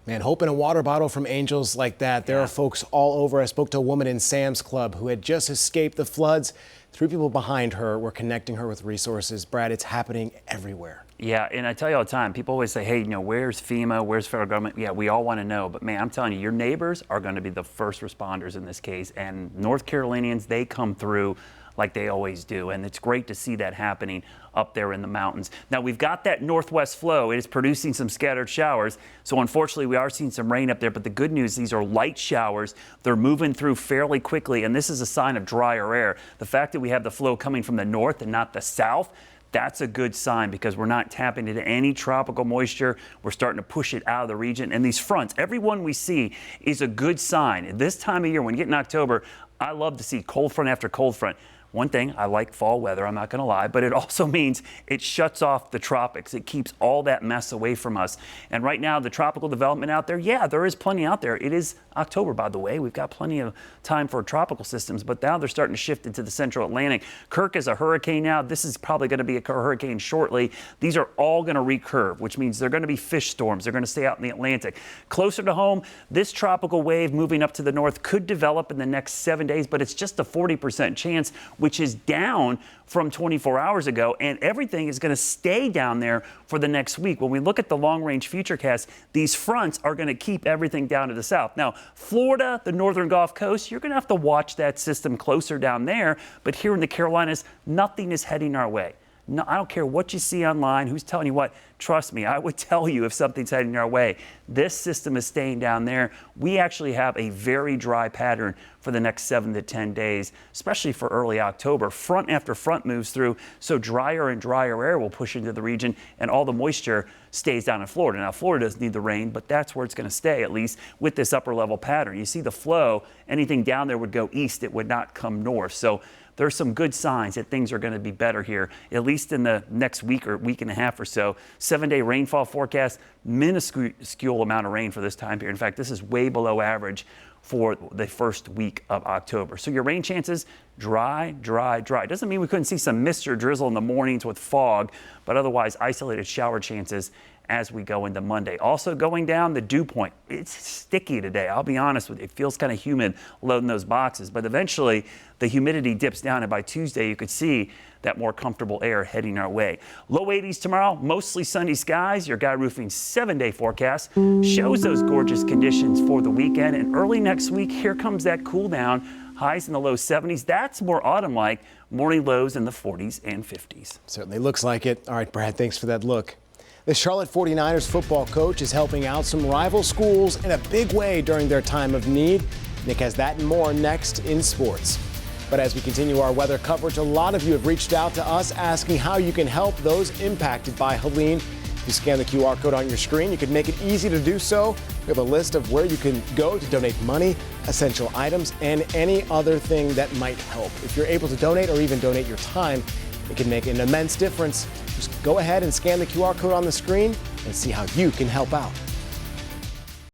Man, hope in a water bottle from angels like that. There are folks all over. I spoke to a woman in Sam's Club who had just escaped the floods. 3 people behind her were connecting her with resources. Brad, it's happening everywhere. Yeah, and I tell you all the time, people always say, hey, where's FEMA, where's federal government? Yeah, we all want to know. But man, I'm telling you, your neighbors are going to be the first responders in this case. And North Carolinians, they come through like they always do. And it's great to see that happening up there in the mountains. Now, we've got that northwest flow. It is producing some scattered showers. So unfortunately, we are seeing some rain up there. But the good news, these are light showers. They're moving through fairly quickly. And this is a sign of drier air. The fact that we have the flow coming from the north and not the south, that's a good sign because we're not tapping into any tropical moisture. We're starting to push it out of the region. And these fronts, every one we see is a good sign. This time of year, when you get in October, I love to see cold front after cold front. One thing, I like fall weather, I'm not going to lie, but it also means it shuts off the tropics. It keeps all that mess away from us. And right now, the tropical development out there, yeah, there is plenty out there. It is October, by the way. We've got plenty of time for tropical systems, but now they're starting to shift into the central Atlantic. Kirk is a hurricane now. This is probably going to be a hurricane shortly. These are all going to recurve, which means they're going to be fish storms. They're going to stay out in the Atlantic. Closer to home, this tropical wave moving up to the north could develop in the next 7 days, but it's just a 40% chance, which is down from 24 hours ago, and everything is going to stay down there for the next week. When we look at the long-range futurecast, these fronts are going to keep everything down to the south. Now, Florida, the northern Gulf Coast, you're going to have to watch that system closer down there, but here in the Carolinas, nothing is heading our way. No, I don't care what you see online, who's telling you what. Trust me, I would tell you if something's heading our way. This system is staying down there. We actually have a very dry pattern for the next 7 to 10 days, especially for early October. Front after front moves through, so drier and drier air will push into the region, and all the moisture stays down in Florida. Now, Florida doesn't need the rain, but that's where it's going to stay, at least with this upper level pattern. You see the flow, anything down there would go east, it would not come north. So there's some good signs that things are going to be better here, at least in the next week or week and a half or so. 7-day rainfall forecast, minuscule amount of rain for this time period. In fact, this is way below average for the first week of October. So your rain chances, dry, dry, dry. Doesn't mean we couldn't see some mist or drizzle in the mornings with fog, but otherwise isolated shower chances as we go into Monday. Also going down, the dew point. It's sticky today. I'll be honest with you. It feels kind of humid loading those boxes, but eventually the humidity dips down, and by Tuesday you could see that more comfortable air heading our way. Low 80s tomorrow, mostly sunny skies. Your Guy Roofing 7-day forecast shows those gorgeous conditions for the weekend, and early next week, here comes that cool down. Highs in the low 70s. That's more autumn-like. Morning lows in the 40s and 50s. Certainly looks like it. All right, Brad, thanks for that look. The Charlotte 49ers football coach is helping out some rival schools in a big way during their time of need. Nick has that and more next in sports. But as we continue our weather coverage, a lot of you have reached out to us asking how you can help those impacted by Helene. If you scan the QR code on your screen, you can make it easy to do so. We have a list of where you can go to donate money, essential items, and any other thing that might help. If you're able to donate or even donate your time, it can make an immense difference. Just go ahead and scan the QR code on the screen and see how you can help out.